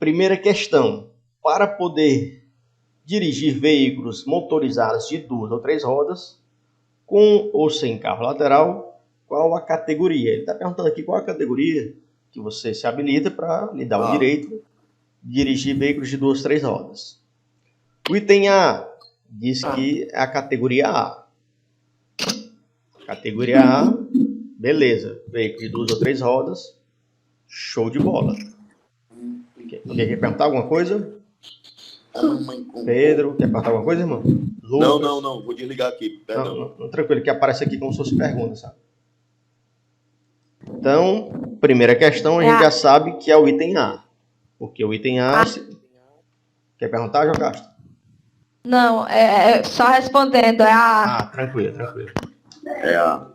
Primeira questão. Para poder dirigir veículos motorizados de 2 ou 3 rodas, com ou sem carro lateral, qual a categoria? Ele está perguntando aqui qual a categoria que você se habilita para lhe dar o direito de dirigir veículos de 2 ou 3 rodas. O item A diz que é a categoria A. Categoria A, beleza. Veículo de 2 ou 3 rodas, show de bola. Alguém quer perguntar alguma coisa? Pedro, quer perguntar alguma coisa, irmão? Lucas? Não. Vou desligar aqui. Não, tranquilo, que aparece aqui como se fosse pergunta, sabe? Então, primeira questão, a gente já sabe que é o item A. Porque o item A... Quer perguntar, João Castro? Não, só respondendo, é a... Tranquilo. É a...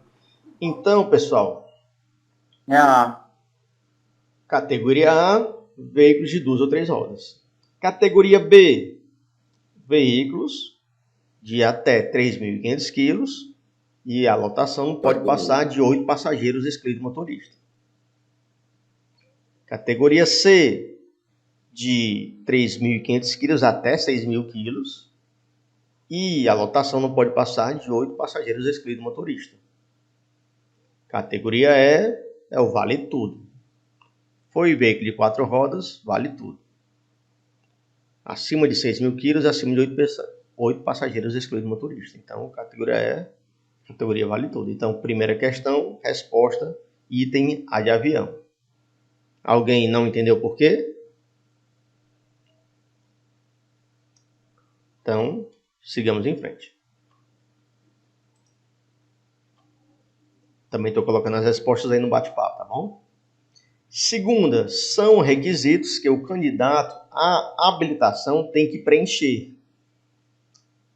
Então, pessoal... É a... Categoria A, veículos de 2 ou 3 rodas. Categoria B, veículos de até 3.500 quilos e a lotação não pode passar de 8 passageiros excluído motorista. Categoria C, de 3.500 quilos até 6.000 quilos e a lotação não pode passar de 8 passageiros excluído motorista. Categoria E é o vale tudo. Foi veículo de 4 rodas, vale tudo. Acima de 6.000 quilos, acima de 8 passageiros excluído motorista. Então, categoria E, categoria vale tudo. Então, primeira questão, resposta, item A de avião. Alguém não entendeu por quê? Então, sigamos em frente. Também estou colocando as respostas aí no bate-papo, tá bom? Segunda, são requisitos que o candidato à habilitação tem que preencher.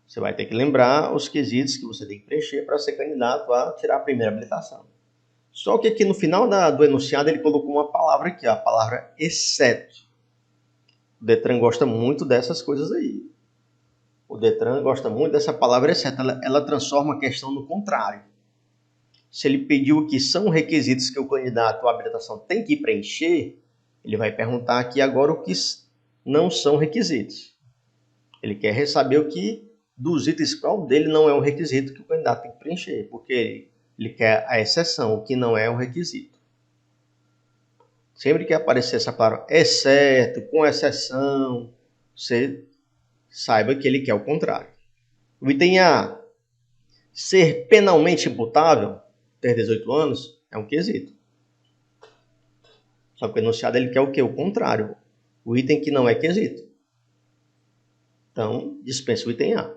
Você vai ter que lembrar os quesitos que você tem que preencher para ser candidato a tirar a primeira habilitação. Só que aqui no final do enunciado ele colocou uma palavra aqui, a palavra exceto. O Detran gosta muito dessas coisas aí. O Detran gosta muito dessa palavra exceto. Ela transforma a questão no contrário. Se ele pediu que são requisitos que o candidato à habilitação tem que preencher, ele vai perguntar aqui agora o que não são requisitos. Ele quer saber o que dos itens, qual dele não é um requisito que o candidato tem que preencher, porque ele quer a exceção, o que não é um requisito. Sempre que aparecer essa palavra exceto, com exceção, você saiba que ele quer o contrário. O item A, ser penalmente imputável, ter 18 anos, é um quesito. Só que o enunciado ele quer o quê? O contrário. O item que não é quesito. Então, dispensa o item A.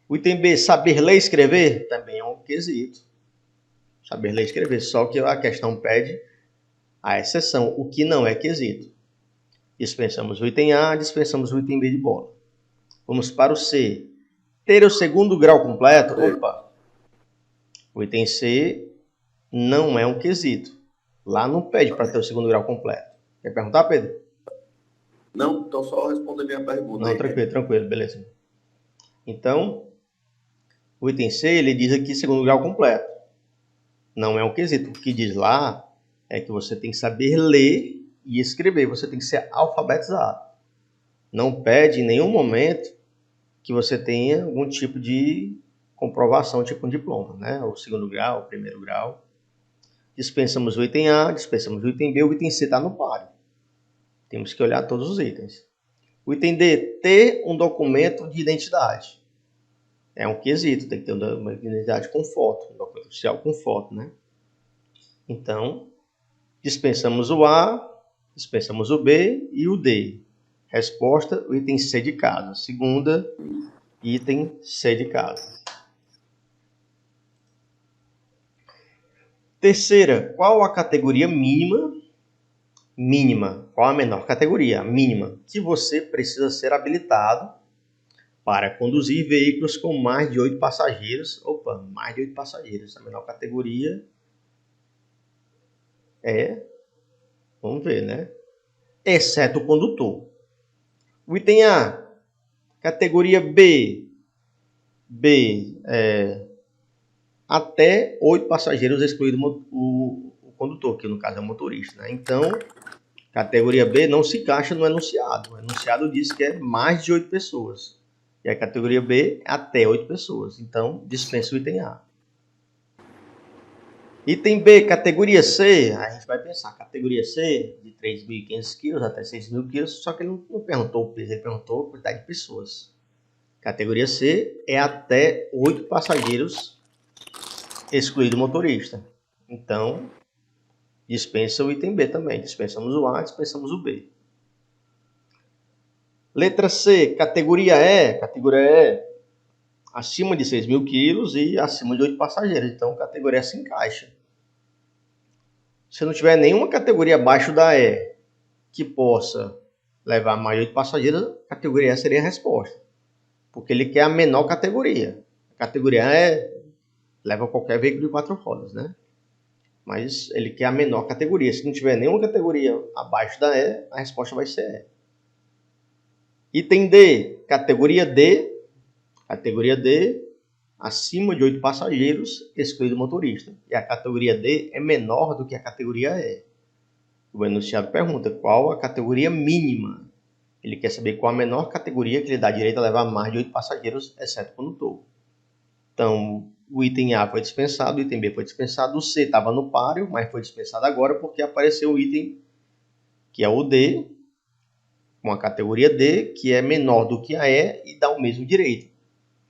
O item B, saber ler e escrever, também é um quesito. Saber ler e escrever, só que a questão pede a exceção, o que não é quesito. Dispensamos o item A, dispensamos o item B de bola. Vamos para o C. Ter o segundo grau completo. Opa! O item C não é um quesito. Lá não pede para ter o segundo grau completo. Quer perguntar, Pedro? Não, então só responder minha pergunta. Não, aí, tranquilo, beleza. Então, o item C, ele diz aqui segundo grau completo. Não é um quesito. O que diz lá é que você tem que saber ler e escrever. Você tem que ser alfabetizado. Não pede em nenhum momento que você tenha algum tipo de comprovação, tipo um diploma, né? O segundo grau, o primeiro grau. Dispensamos o item A, dispensamos o item B, o item C está no páreo. Temos que olhar todos os itens. O item D, ter um documento de identidade. É um quesito, tem que ter uma documento de identidade com foto, um documento oficial com foto, né? Então, dispensamos o A, dispensamos o B e o D. Resposta, o item C de casa. Segunda, item C de casa. Terceira, qual a categoria mínima? Qual a menor categoria? A mínima, que você precisa ser habilitado para conduzir veículos com mais de 8 passageiros. Opa, mais de 8 passageiros. A menor categoria é, vamos ver, né? Exceto o condutor. O item A, categoria B. Até 8 passageiros, excluído o condutor, que no caso é o motorista, né? Então, Categoria B não se encaixa no enunciado. O enunciado diz que é mais de 8 pessoas. E a categoria B é até 8 pessoas. Então, dispensa o item A. Item B, categoria C. A gente vai pensar, categoria C, de 3.500 quilos até 6.000 quilos, só que ele não perguntou o peso, ele perguntou a quantidade de pessoas. Categoria C é até 8 passageiros, excluído o motorista. Então, dispensa o item B também. Dispensamos o A, dispensamos o B. Letra C, categoria E. Categoria E, acima de 6.000 quilos e acima de 8 passageiros. Então, a categoria E se encaixa. Se não tiver nenhuma categoria abaixo da E que possa levar mais de 8 passageiros, a categoria E seria a resposta. Porque ele quer a menor categoria. A categoria E leva qualquer veículo de 4 rodas, né? Mas ele quer a menor categoria. Se não tiver nenhuma categoria abaixo da E, a resposta vai ser E. Item D, categoria D. Categoria D, acima de 8 passageiros, excluído o motorista. E a categoria D é menor do que a categoria E. O enunciado pergunta qual a categoria mínima. Ele quer saber qual a menor categoria que lhe dá direito a levar mais de 8 passageiros, exceto condutor. Então, o item A foi dispensado, o item B foi dispensado, o C estava no páreo, mas foi dispensado agora porque apareceu o item que é o D, com a categoria D, que é menor do que a E e dá o mesmo direito,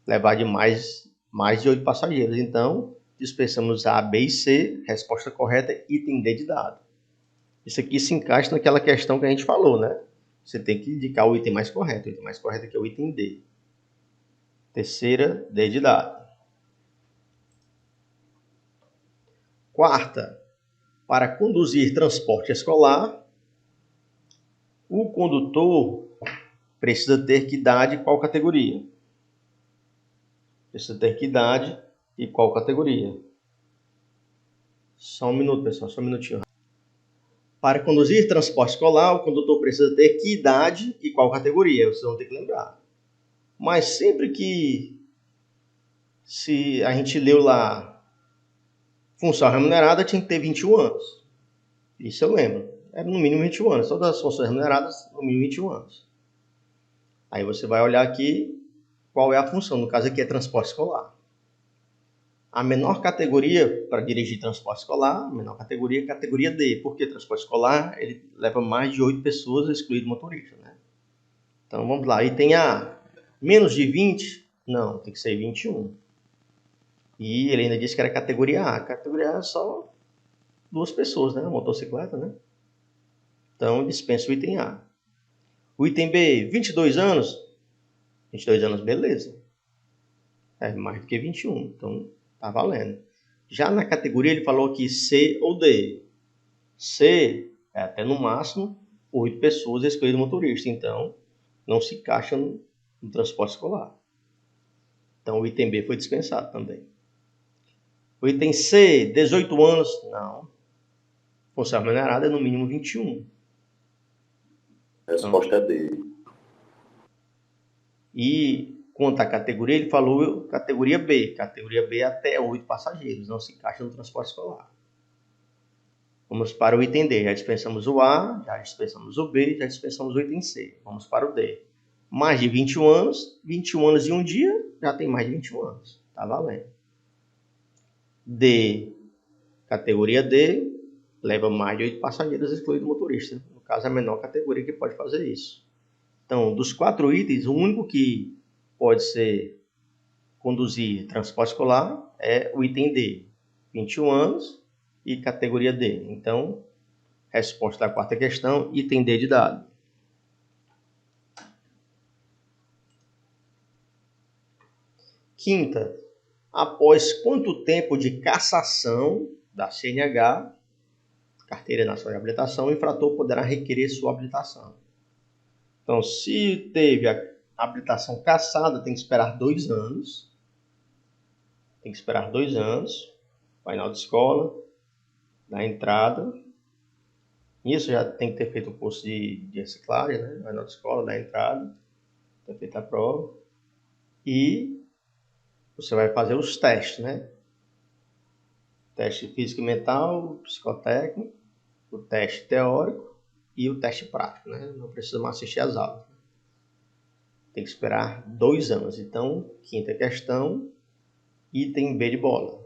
levar de mais de 8 passageiros. Então, dispensamos A, B e C, resposta correta, item D de dado. Isso aqui se encaixa naquela questão que a gente falou, né? Você tem que indicar o item mais correto. O item mais correto aqui é o item D. Terceira, D de dado. Quarta, para conduzir transporte escolar, o condutor precisa ter que idade e qual categoria? Precisa ter que idade e qual categoria? Só um minuto, pessoal, só um minutinho. Para conduzir transporte escolar, o condutor precisa ter que idade e qual categoria? Vocês vão ter que lembrar. Mas sempre que se a gente leu lá função remunerada, tinha que ter 21 anos. Isso eu lembro. Era no mínimo 21 anos. Todas as funções remuneradas, no mínimo 21 anos. Aí você vai olhar aqui qual é a função. No caso aqui é transporte escolar. A menor categoria para dirigir transporte escolar, a menor categoria é a categoria D. Porque transporte escolar ele leva mais de 8 pessoas, excluído o motorista, né? Então vamos lá. Item A. Menos de 20? Não, tem que ser 21. E ele ainda disse que era categoria A. Categoria A é só 2 pessoas, né? Motocicleta, né? Então dispensa o item A. O item B, 22 anos? 22 anos, beleza. É mais do que 21, então tá valendo. Já na categoria ele falou aqui C ou D. C é até no máximo 8 pessoas, excluído o motorista. Então não se encaixa no transporte escolar. Então o item B foi dispensado também. O item C, 18 anos? Não. Função remunerada é no mínimo 21. Resposta é D. E quanto à categoria, ele falou categoria B. Categoria B é até 8 passageiros, não se encaixa no transporte escolar. Vamos para o item D. Já dispensamos o A, já dispensamos o B, já dispensamos o item C. Vamos para o D. Mais de 21 anos, 21 anos e um dia, já tem mais de 21 anos. Tá valendo. D, categoria D, leva mais de 8 passageiros, excluído o motorista. No caso, é a menor categoria que pode fazer isso. Então, dos 4 itens, o único que pode ser conduzir transporte escolar é o item D, 21 anos e categoria D. Então, resposta da quarta questão, item D de dado. Quinta, após quanto tempo de cassação da CNH, Carteira Nacional de Habilitação, o infrator poderá requerer sua habilitação. Então, se teve a habilitação cassada, tem que esperar 2 anos. Tem que esperar 2 anos. Painel de escola, da entrada. Isso já tem que ter feito o curso de reciclagem, né? Painel de escola, da entrada. Ter feito a prova. E você vai fazer os testes, né? Teste físico e mental, psicotécnico, o teste teórico e o teste prático, né? Não precisa mais assistir às aulas. Tem que esperar 2 anos. Então, quinta questão, item B de bola.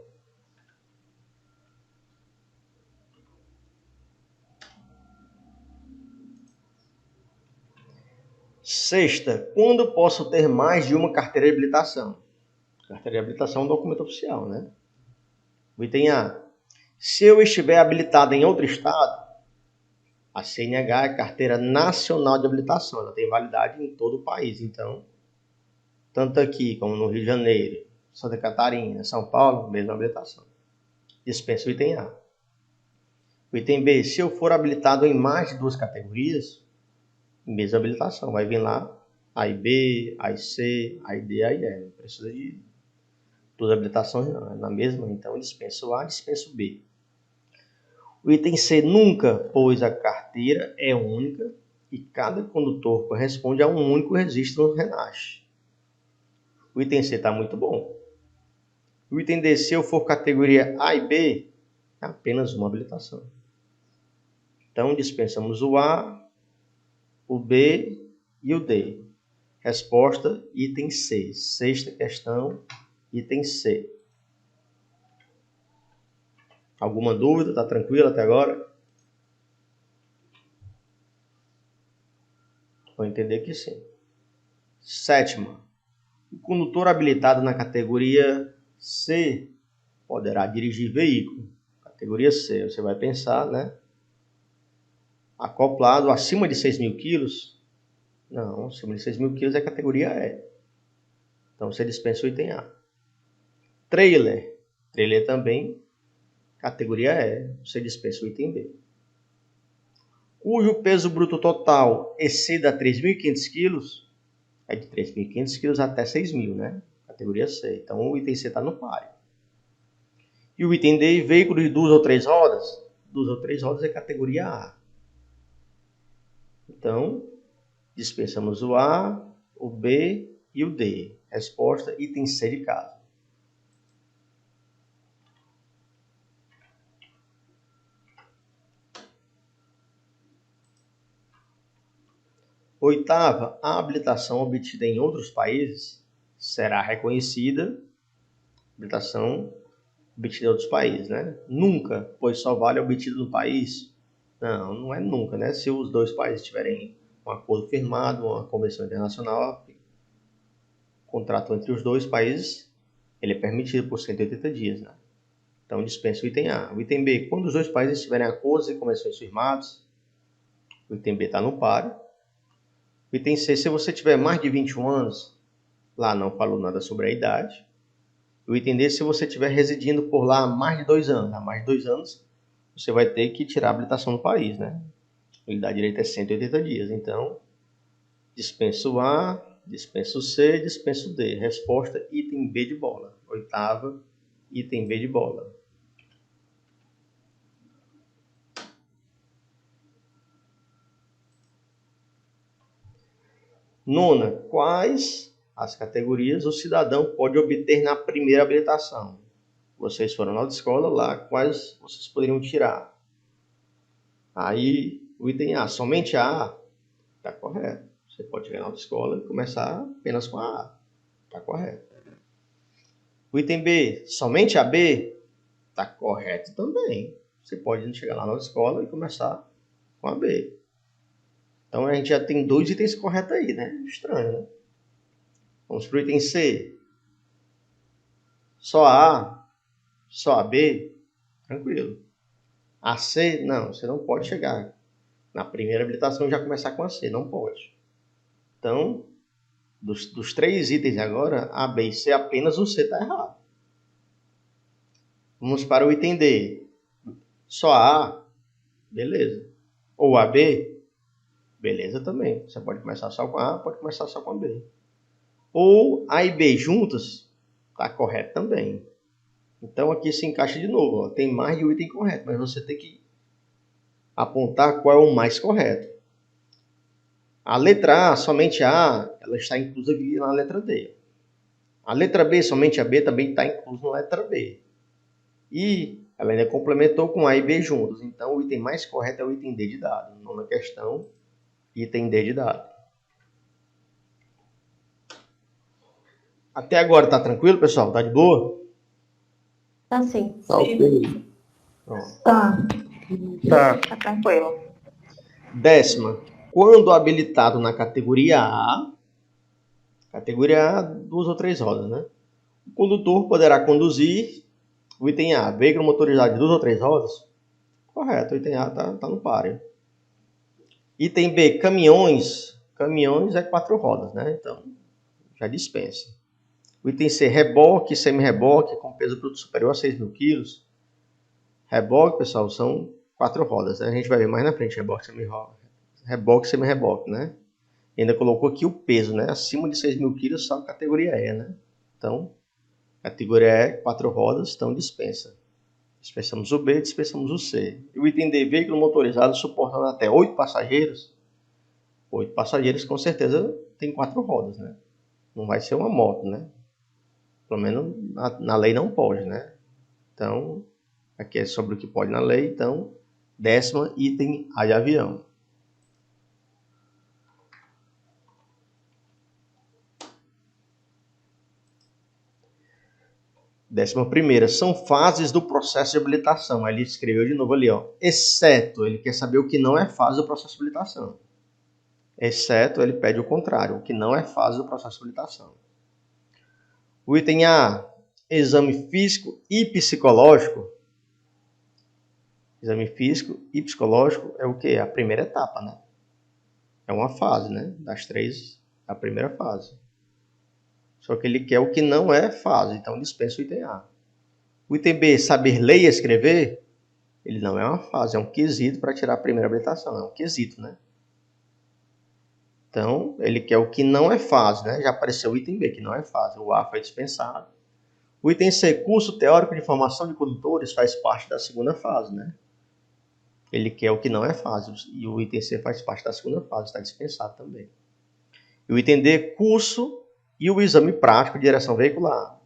Sexta, quando posso ter mais de uma carteira de habilitação? Carteira de habilitação é um documento oficial, né? O item A. Se eu estiver habilitado em outro estado, a CNH é Carteira Nacional de Habilitação. Ela tem validade em todo o país. Então, tanto aqui como no Rio de Janeiro, Santa Catarina, São Paulo, mesma habilitação. Dispensa o item A. O item B. Se eu for habilitado em mais de 2 categorias, mesma habilitação. Vai vir lá A e B, A e C, A e D, A e E. Não precisa de 2 habilitações, não. É na mesma, então dispensa o A, dispensa o B. O item C, nunca, pois a carteira é única e cada condutor corresponde a um único registro no RENASC. O item C está muito bom. O item D, se eu for categoria A e B, é apenas uma habilitação. Então, dispensamos o A, o B e o D. Resposta, item C. Sexta questão, item C. Alguma dúvida? Está tranquilo até agora? Vou entender que sim. Sétima. O condutor habilitado na categoria C poderá dirigir veículo. Categoria C, você vai pensar, né? Acoplado acima de 6.000 quilos? Não, acima de 6.000 quilos é categoria E. Então você dispensa o item A. Trailer. Trailer também, categoria E. Você dispensa o item B. Cujo peso bruto total exceda 3.500 quilos? É de 3.500 quilos até 6.000, né? Categoria C. Então o item C está no páreo. E o item D, veículo de 2 ou 3 rodas? 2 ou 3 rodas é categoria A. Então, dispensamos o A, o B e o D. Resposta, item C de casa. Oitava, a habilitação obtida em outros países será reconhecida, habilitação obtida em outros países, né? Nunca, pois só vale a obtida no país. Não, não é nunca, né? Se os 2 países tiverem um acordo firmado, uma convenção internacional, contrato entre os 2 países, ele é permitido por 180 dias, né? Então dispensa o item A. O item B, quando os 2 países tiverem acordos e convenções firmados, o item B está no páreo. O item C, se você tiver mais de 21 anos, lá não falou nada sobre a idade. O item D, se você estiver residindo por lá há mais de 2 anos. Há mais de 2 anos, você vai ter que tirar a habilitação do país, né? Ele dá direito a 180 dias. Então, dispensa o A, dispensa o C, dispensa o D. Resposta, item B de bola. Oitava, item B de bola. Nona, quais as categorias o cidadão pode obter na primeira habilitação? Vocês foram na autoescola lá, quais vocês poderiam tirar? Aí, o item A, somente a A, está correto. Você pode chegar na autoescola e começar apenas com a A, está correto. O item B, somente a B, está correto também. Você pode chegar lá na autoescola e começar com a B. Então, a gente já tem 2 itens corretos aí, né? Estranho, né? Vamos para o item C. Só a A, só a B, tranquilo. A C, não, você não pode chegar na primeira habilitação e já começar com a C, não pode. Então, dos 3 itens agora, A, B e C, apenas o C está errado. Vamos para o item D. Só a A, beleza. Ou a B, beleza também. Você pode começar só com a A, pode começar só com a B. Ou A e B juntas, está correto também. Então aqui se encaixa de novo. Ó. Tem mais de um item correto, mas você tem que apontar qual é o mais correto. A letra A, somente a A, ela está inclusa aqui na letra D. A letra B, somente a B, também está inclusa na letra B. E Ela ainda complementou com A e B juntos. Então, o item mais correto é o item D de dado. Nona questão, item D de dado. Até agora tá tranquilo, pessoal? Tá de boa? Tá sim. Tá ok. Pronto. Tá tranquilo. 10ª. Quando habilitado na categoria A, 2 ou 3 rodas, né? O condutor poderá conduzir o item A, veículo motorizado de 2 ou 3 rodas. Correto, o item A tá no páreo. Item B, caminhões. Caminhões é 4 rodas, né? Então, já dispensa. O item C, reboque e semi-reboque com peso bruto superior a 6.000 kg. Reboque, pessoal, são 4 rodas, né? A gente vai ver mais na frente, reboque e semi-reboque, né? E ainda colocou aqui o peso, né? Acima de 6.000 kg, só a categoria E, né? Então, categoria E, 4 rodas, então dispensa. Dispensamos o B, dispensamos o C. E o item D, veículo motorizado suportando até 8 passageiros. 8 passageiros, com certeza, tem 4 rodas, né? Não vai ser uma moto, né? Pelo menos na lei não pode, né? Então, aqui é sobre o que pode na lei. Então, 10ª, item A de avião. 11ª, são fases do processo de habilitação. Aí ele escreveu de novo ali, ó. Exceto, ele quer saber o que não é fase do processo de habilitação. Exceto, ele pede o contrário, o que não é fase do processo de habilitação. O item A, exame físico e psicológico. Exame físico e psicológico é o quê? A primeira etapa, né? É uma fase, né? Das 3, a primeira fase. Só que ele quer o que não é fase, então dispensa o item A. O item B, saber ler e escrever, ele não é uma fase, é um quesito para tirar a primeira habilitação, é um quesito, né? Então, ele quer o que não é fase, né? Já apareceu o item B, que não é fase, o A foi dispensado. O item C, curso teórico de formação de condutores, faz parte da segunda fase, né? Ele quer o que não é fase, e o item C faz parte da segunda fase, está dispensado também. E o item D, curso e o exame prático de direção veicular,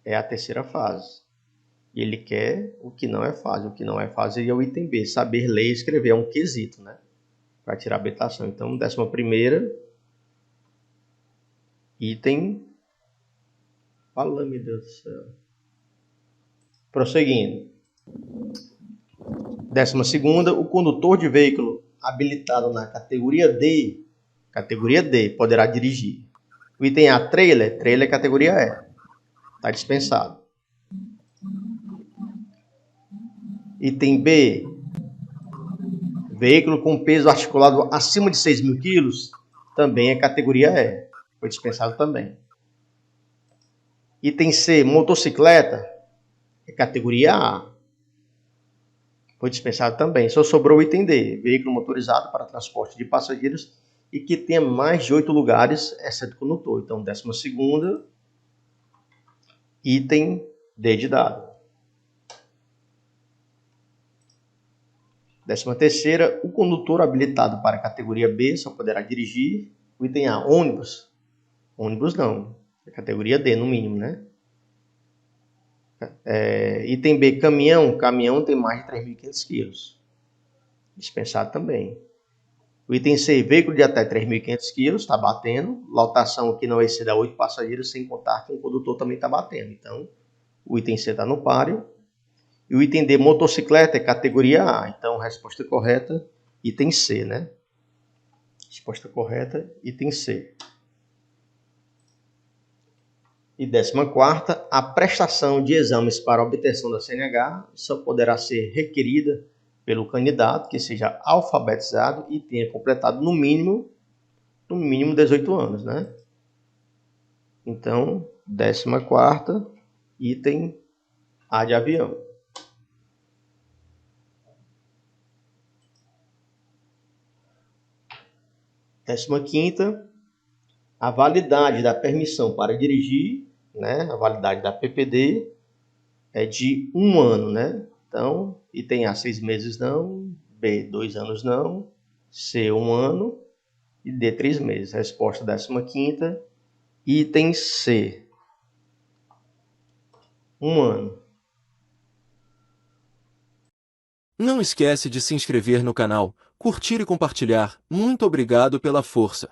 é a terceira fase. E ele quer o que não é fase. O que não é fase é o item B, saber ler e escrever, é um quesito, né? Para tirar a habilitação. Então, 11ª, item... Fala, meu Deus do céu. Prosseguindo. 12ª, o condutor de veículo habilitado na categoria D, poderá dirigir. O item A, trailer é categoria E. Está dispensado. Item B, veículo com peso articulado acima de 6.000 kg, também é categoria E. Foi dispensado também. Item C, motocicleta, é categoria A. Foi dispensado também. Só sobrou o item D, veículo motorizado para transporte de passageiros e que tenha mais de 8 lugares, exceto condutor. Então, 12ª, item D de dado. 13ª, o condutor habilitado para a categoria B só poderá dirigir. O item A, ônibus. Ônibus não, é categoria D no mínimo, né? Item B, caminhão. Caminhão tem mais de 3.500 kg. Dispensado também. O item C, veículo de até 3.500 kg, está batendo. Lotação aqui não exceda 8 passageiros, sem contar que o condutor também está batendo. Então, o item C está no páreo. E o item D, motocicleta, é categoria A. Então, resposta correta, item C, né? Resposta correta, item C. E 14ª, a prestação de exames para obtenção da CNH só poderá ser requerida pelo candidato que seja alfabetizado e tenha completado no mínimo 18 anos, né? Então, 14ª, item A de avião. 15ª, a validade da permissão para dirigir, né? A validade da PPD é de 1 ano, né? Então, item A, 6 meses não, B, 2 anos não, C, 1 ano e D, 3 meses. Resposta 15ª, item C, 1 ano. Não esquece de se inscrever no canal, curtir e compartilhar. Muito obrigado pela força.